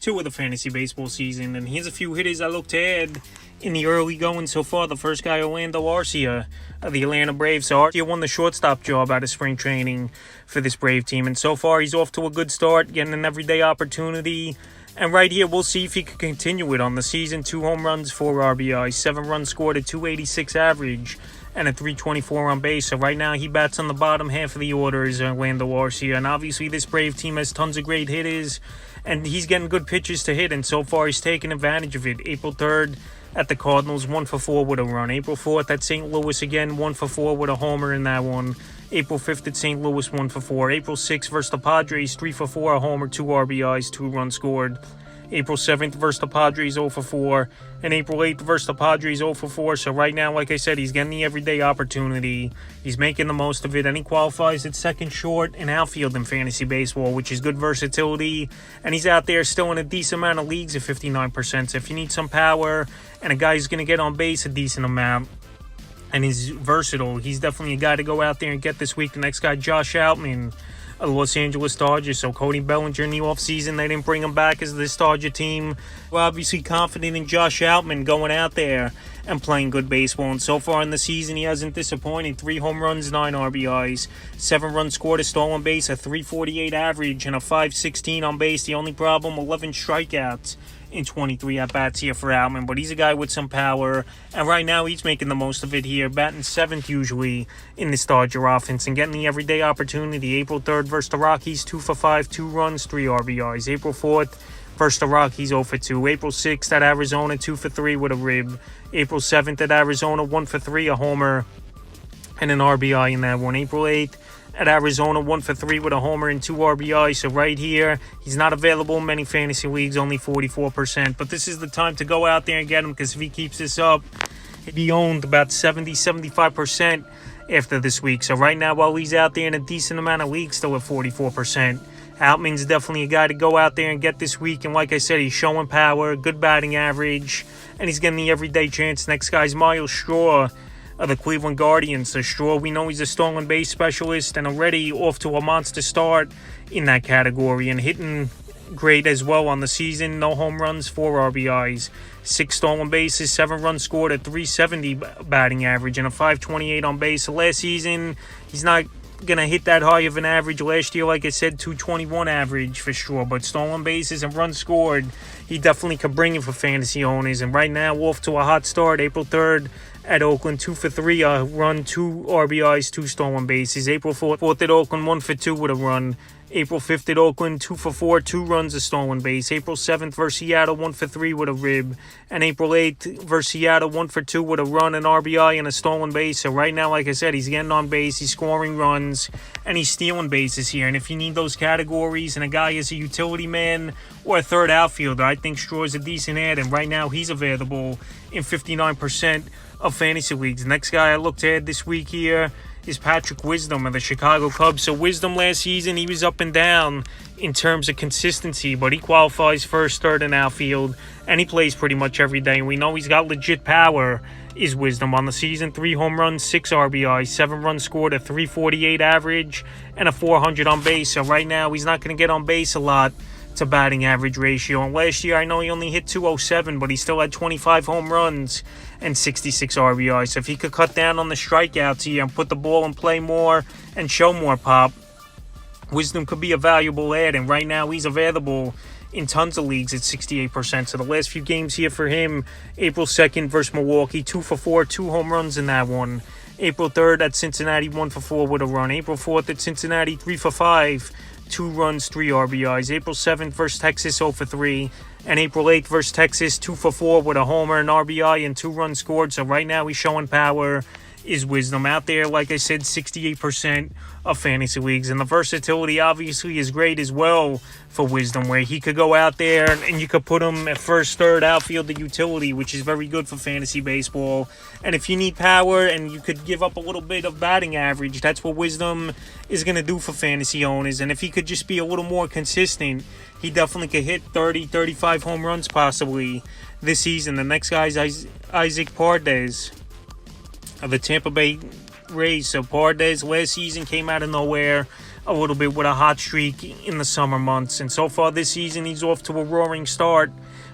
two of the fantasy baseball season, and here's a few hitters I look to add in the early going so far. The first guy, Orlando Arcia of the Atlanta Braves. So Arcia won the shortstop job out of spring training for this Brave team, and so far he's off to a good start, getting an everyday opportunity. And right here, we'll see if he can continue it on the season. 2 home runs, 4 RBIs, 7 runs scored, a 286 average, and a 324 on base. So right now, he bats on the bottom half of the order is Orlando Arcia. And obviously, this Brave team has tons of great hitters, and he's getting good pitches to hit. And so far, he's taken advantage of it. April 3rd at the Cardinals, 1 for 4 with a run. April 4th at St. Louis again, 1 for 4 with a homer in that one. April 5th at St. Louis, 1 for 4. April 6th versus the Padres, 3 for 4, a homer, 2 RBIs, 2 runs scored. April 7th versus the Padres, 0 for 4. And April 8th versus the Padres, 0 for 4. So right now, like I said, he's getting the everyday opportunity. He's making the most of it. And he qualifies at second, short, and outfield in fantasy baseball, which is good versatility. And he's out there still in a decent amount of leagues at 59%. So if you need some power and a guy who's going to get on base a decent amount, and he's versatile, he's definitely a guy to go out there and get this week. The next guy, Josh Outman of the Los Angeles Dodgers. So Cody Bellinger in the offseason, they didn't bring him back as this Dodger team. We're obviously confident in Josh Outman going out there and playing good baseball. And so far in the season, he hasn't disappointed. 3 home runs, 9 RBIs, 7 runs scored, a stolen base, a 348 average, and a 516 on base. The only problem, 11 strikeouts in 23 at-bats here for Outman, but he's a guy with some power, and right now he's making the most of it here, batting 7th usually in this Dodger offense and getting the everyday opportunity. April 3rd versus the Rockies, 2 for 5, 2 runs, 3 RBIs. April 4th versus the Rockies, 0 for 2. April 6th at Arizona, 2 for 3 with a rib. April 7th at Arizona, 1 for 3, a homer, and an RBI in that one. April 8th at Arizona, 1 for 3 with a homer and 2 RBI. So right here, he's not available in many fantasy leagues, only 44%. But this is the time to go out there and get him, because if he keeps this up, he'd be owned about 70-75% after this week. So right now, while he's out there in a decent amount of leagues, still at 44%, Outman's definitely a guy to go out there and get this week. And like I said, he's showing power, good batting average, and he's getting the everyday chance. Next guy's Miles Straw of the Cleveland Guardians. So Straw, we know he's a stolen base specialist and already off to a monster start in that category and hitting great as well on the season. No home runs, 4 RBIs, 6 stolen bases, 7 runs scored, a 370 batting average, and a 528 on base. So last season, he's not going to hit that high of an average. Last year, like I said, 221 average for Straw, but stolen bases and runs scored, he definitely could bring it for fantasy owners. And right now, off to a hot start. April 3rd at Oakland, 2 for 3, a run, 2 RBIs, 2 stolen bases. April 4th at Oakland, 1 for 2 with a run. April 5th at Oakland, 2 for 4, 2 runs, a stolen base. April 7th versus Seattle, 1 for 3 with a rib. And April 8th versus Seattle, 1 for 2 with a run, an RBI, and a stolen base. So right now, like I said, he's getting on base, he's scoring runs, and he's stealing bases here. And if you need those categories and a guy is a utility man or a third outfielder, I think Straw is a decent ad. And right now, he's available in 59% of fantasy leagues. The next guy I looked at this week here is Patrick Wisdom of the Chicago Cubs. So Wisdom last season, he was up and down in terms of consistency, but he qualifies first, third, and outfield, and he plays pretty much every day. And we know he's got legit power, is Wisdom. On the season, 3 home runs, 6 RBIs, 7 runs scored, a 348 average, and a 400 on base. So right now, he's not going to get on base a lot to batting average ratio. And last year, I know he only hit 207, but he still had 25 home runs and 66 RBIs. So if he could cut down on the strikeouts here and put the ball in play more and show more pop, Wisdom could be a valuable ad. And right now, he's available in tons of leagues at 68%. So the last few games here for him, April 2nd versus Milwaukee, 2 for 4, 2 home runs in that one. April 3rd at Cincinnati, 1 for 4 with a run. April 4th at Cincinnati, 3 for 5, 2 runs, 3 RBIs. April 7th versus Texas, 0 for 3. And April 8th versus Texas, 2 for 4 with a homer, an RBI, and 2 runs scored. So right now he's showing power, is Wisdom. Out there, like I said, 68% of fantasy leagues. And the versatility obviously is great as well for Wisdom, where he could go out there and you could put him at first, third, outfield, the utility, which is very good for fantasy baseball. And if you need power and you could give up a little bit of batting average, that's what Wisdom is going to do for fantasy owners. And if he could just be a little more consistent, he definitely could hit 30, 35 home runs possibly this season. The next guy is Isaac Paredes of the Tampa Bay Rays. So Paredes last season came out of nowhere. a little bit with a hot streak in the summer months. And so far this season, he's off to a roaring start.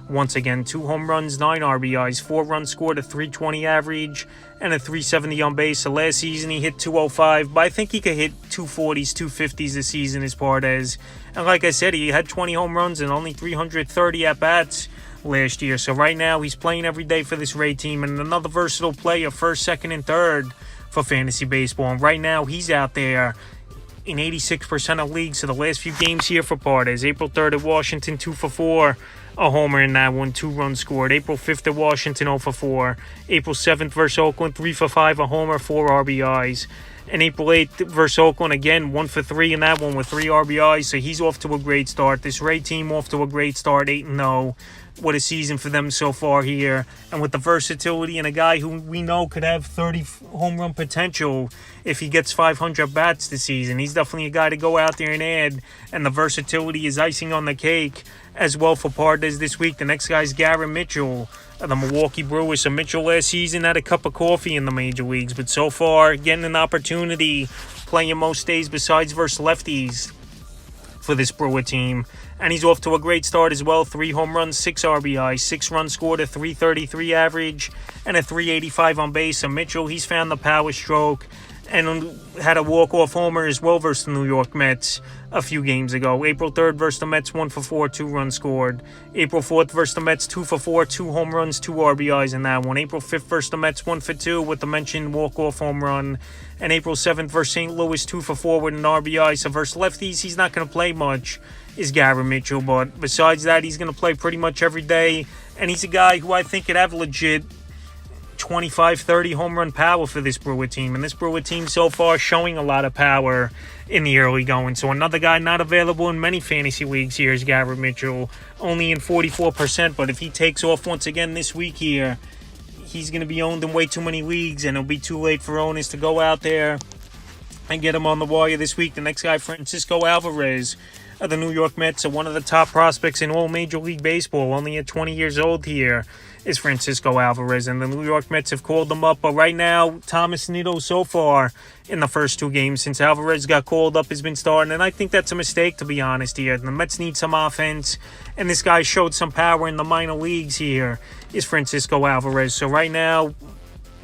Once again, 2 home runs, 9 RBIs, 4 runs scored, a .320 average, and a .370 on base. So last season he hit .205, but I think he could hit .240s, .250s this season as Pardes. And like I said, he had 20 home runs and only 330 at-bats last year. So right now he's playing every day for this Ray team, and another versatile player, first, second, and third for fantasy baseball. And right now he's out there in 86% of leagues. So the last few games here for Pardes: April 3rd at Washington, 2 for 4. A homer in that one, 2 runs scored. April 5th at Washington, 0 for 4. April 7th versus Oakland, 3 for 5, a homer, 4 RBIs. And April 8th versus Oakland, again, 1 for 3 in that one with 3 RBIs. So he's off to a great start. This Ray team off to a great start, 8-0. What a season for them so far here. And with the versatility and a guy who we know could have 30 home run potential if he gets 500 bats this season. He's definitely a guy to go out there and add. And the versatility is icing on the cake as well for Pardes this week. The next guy is Garrett Mitchell of the Milwaukee Brewers. So Mitchell last season had a cup of coffee in the major leagues, but so far getting an opportunity playing most days besides versus lefties for this Brewer team. And he's off to a great start as well. 3 home runs, 6 RBIs, 6 runs scored, a .333 average, and a .385 on base. So Mitchell, he's found the power stroke and had a walk-off homer as well versus the New York Mets a few games ago. April 3rd versus the Mets, 1 for 4, 2 runs scored. April 4th versus the Mets, 2 for 4, 2 home runs, 2 RBIs in that one. April 5th versus the Mets, 1 for 2 with the mentioned walk-off home run. And April 7th versus St. Louis, 2 for 4 with an RBI. So versus lefties, he's not going to play much, is Garrett Mitchell. But besides that, he's going to play pretty much every day. And he's a guy who I think could have legit 25-30 home run power for this Brewer team. And this Brewer team so far showing a lot of power in the early going. So another guy not available in many fantasy leagues here is Garrett Mitchell, only in 44%. But if he takes off once again this week here, he's going to be owned in way too many leagues, and it'll be too late for owners to go out there and get him on the wire this week. The next guy, Francisco Alvarez of the New York Mets, are one of the top prospects in all Major League Baseball. Only at 20 years old here is Francisco Alvarez, and the New York Mets have called him up. But right now, Thomas Nido so far in the first 2 games since Alvarez got called up has been starting, and I think that's a mistake, to be honest here. The Mets need some offense, and this guy showed some power in the minor leagues here, is Francisco Alvarez. So right now,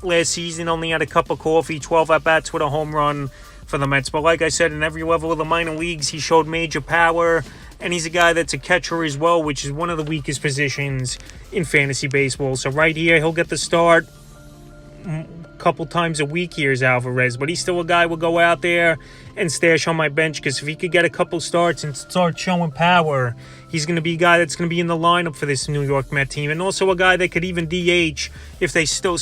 last season only had a cup of coffee, 12 at-bats with a home run for the Mets. But like I said, in every level of the minor leagues, he showed major power. And he's a guy that's a catcher as well, which is one of the weakest positions in fantasy baseball. So right here, he'll get the start a couple times a week here is Alvarez. But he's still a guy who will go out there and stash on my bench, because if he could get a couple starts and start showing power, he's going to be a guy that's going to be in the lineup for this New York Met team. And also a guy that could even DH if they still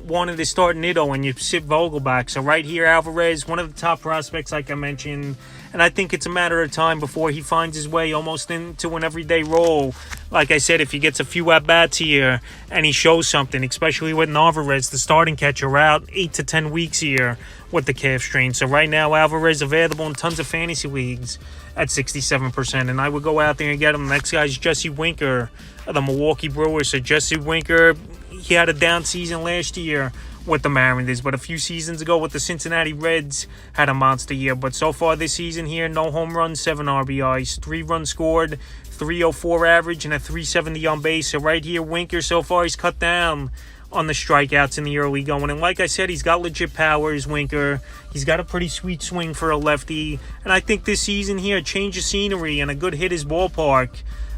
wanted to start Nido and you sit Vogelbach. So right here, Alvarez, one of the top prospects, like I mentioned. And I think it's a matter of time before he finds his way almost into an everyday role. Like I said, if he gets a few at-bats here and he shows something, especially with Alvarez, the starting catcher, out 8 to 10 weeks here with the calf strain. So right now, Alvarez available in tons of fantasy leagues at 67%. And I would go out there and get him. The next guy is Jesse Winker of the Milwaukee Brewers. So Jesse Winker, he had a down season last year with the Mariners, but a few seasons ago with the Cincinnati Reds had a monster year. But so far this season here, no home runs, 7 RBIs, 3 runs scored, 304 average, and a 370 on base. So right here, Winker, so far he's cut down on the strikeouts in the early going. And like I said, he's got legit power, is Winker. He's got a pretty sweet swing for a lefty. And I think this season here, change of scenery and a good hit his ballpark,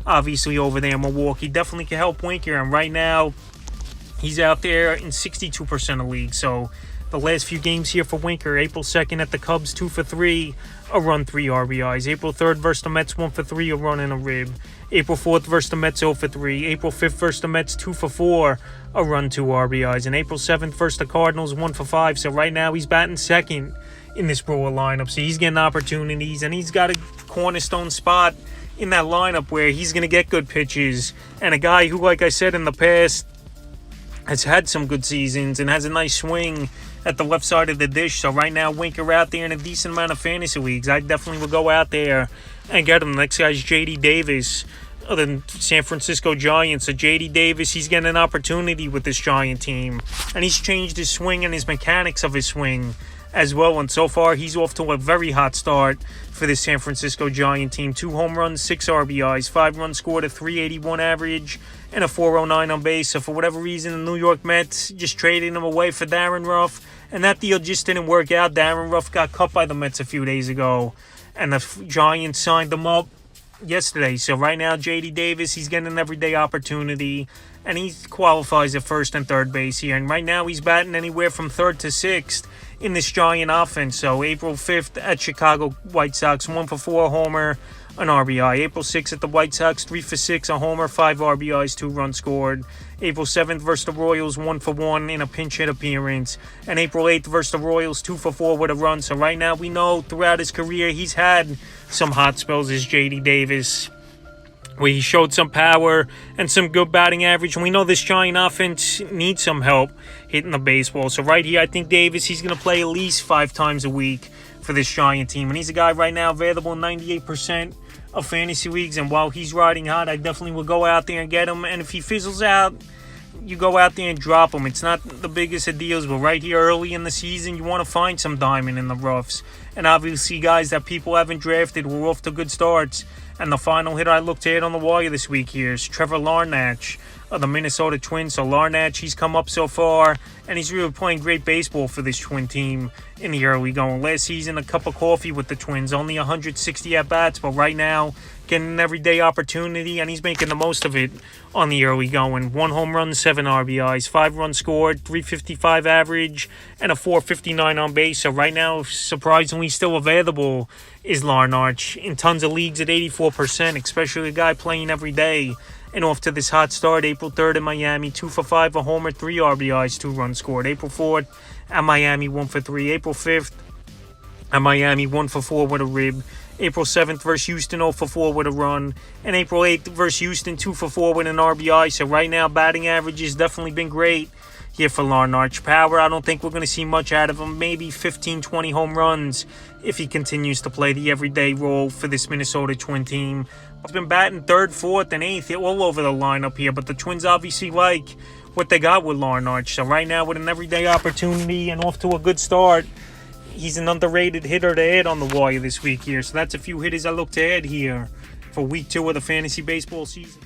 obviously over there in Milwaukee, definitely can help Winker. And right now, he's out there in 62% of leagues. So the last few games here for Winker: April 2nd at the Cubs, 2 for 3, a run, 3 RBIs. April 3rd versus the Mets, 1 for 3, a run and a rib. April 4th versus the Mets, 0 for 3. April 5th versus the Mets, 2 for 4, a run, 2 RBIs. And April 7th versus the Cardinals, 1 for 5. So right now he's batting second in this Brewer lineup. So he's getting opportunities, and he's got a cornerstone spot in that lineup where he's going to get good pitches. And a guy who, like I said in the past, has had some good seasons and has a nice swing at the left side of the dish. So right now, Winker out there in a decent amount of fantasy leagues. I definitely will go out there and get him. The next guy is J.D. Davis of the San Francisco Giants. So J.D. Davis, he's getting an opportunity with this Giant team. And he's changed his swing and his mechanics of his swing as well. And so far, he's off to a very hot start for the San Francisco Giant team. 2 home runs, 6 RBIs, 5 runs scored, a 381 average, and a 409 on base. So for whatever reason, the New York Mets just traded him away for Darren Ruff, and that deal just didn't work out. Darren Ruff got cut by the Mets a few days ago, and the Giants signed him up yesterday. So right now, J.D. Davis, he's getting an everyday opportunity, and he qualifies at first and third base here. And right now, he's batting anywhere from third to sixth in this Giant offense. So April 5th at Chicago White Sox, 1 for 4, homer, an RBI. April 6th at the White Sox, 3 for 6, a homer, 5 RBIs, 2 runs scored. April 7th versus the Royals, 1 for 1 in a pinch hit appearance. And April 8th versus the Royals, 2 for 4 with a run. So right now, we know throughout his career, he's had some hot spells as J.D. Davis, where he showed some power and some good batting average. And we know this Giant offense needs some help hitting the baseball. So right here, I think Davis, he's going to play at least 5 times a week for this Giant team. And he's a guy right now available in 98% of fantasy leagues. And while he's riding hot, I definitely will go out there and get him. And if he fizzles out, you go out there and drop him. It's not the biggest of deals, but right here early in the season, you want to find some diamond in the roughs. And obviously, guys that people haven't drafted were off to good starts. And the final hitter I looked at on the wire this week here is Trevor Larnach of the Minnesota Twins. So Larnach, he's come up so far, and he's really playing great baseball for this Twin team in the early going. Last season, a cup of coffee with the Twins, only 160 at-bats, but right now, getting an everyday opportunity, and he's making the most of it on the early going. 1 home run, 7 RBIs, 5 runs scored, 355 average, and a 459 on base. So right now, surprisingly still available is Larnach in tons of leagues at 84%, especially a guy playing every day. And off to this hot start, April 3rd in Miami, 2 for 5, a homer, 3 RBIs, 2 runs scored. April 4th at Miami, 1 for 3. April 5th at Miami, 1 for 4 with a rib. April 7th versus Houston, 0 for 4 with a run. And April 8th versus Houston, 2 for 4 with an RBI. So right now, batting average has definitely been great here for Larnach. Power, I don't think we're going to see much out of him. Maybe 15, 20 home runs if he continues to play the everyday role for this Minnesota Twin team. He's been batting 3rd, 4th, and 8th all over the lineup here. But the Twins obviously like what they got with Larnach. So right now, with an everyday opportunity and off to a good start, he's an underrated hitter to add on the wire this week here. So that's a few hitters I look to add here for week 2 of the fantasy baseball season.